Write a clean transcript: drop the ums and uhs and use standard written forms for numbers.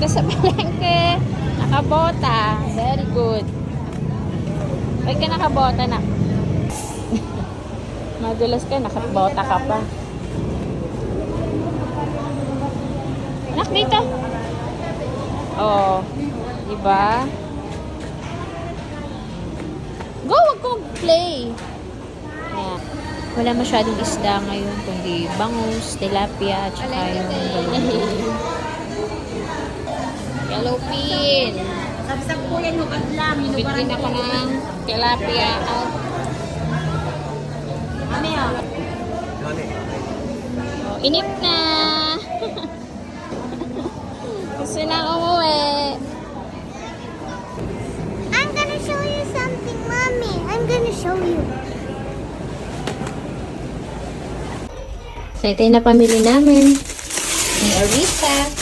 ka sa palengke. Nakabota. Very good. Pag ka nakabota na. Madulas ka, nakabota ka pa. Anak, dito. Oh, diba? Go, wag ko mag-play. Ayan. Wala masyadong isda ngayon, kundi bangus, tilapia, at saka yung yellowfin. Sabsab po yan, hukad lang. Bitin ako ng tilapia. Mamaya. Oh, inip na. Gusto na umuwi. I'm gonna show you something, Mommy. I'm gonna show you. So, ito yung napamili namin. May orisa,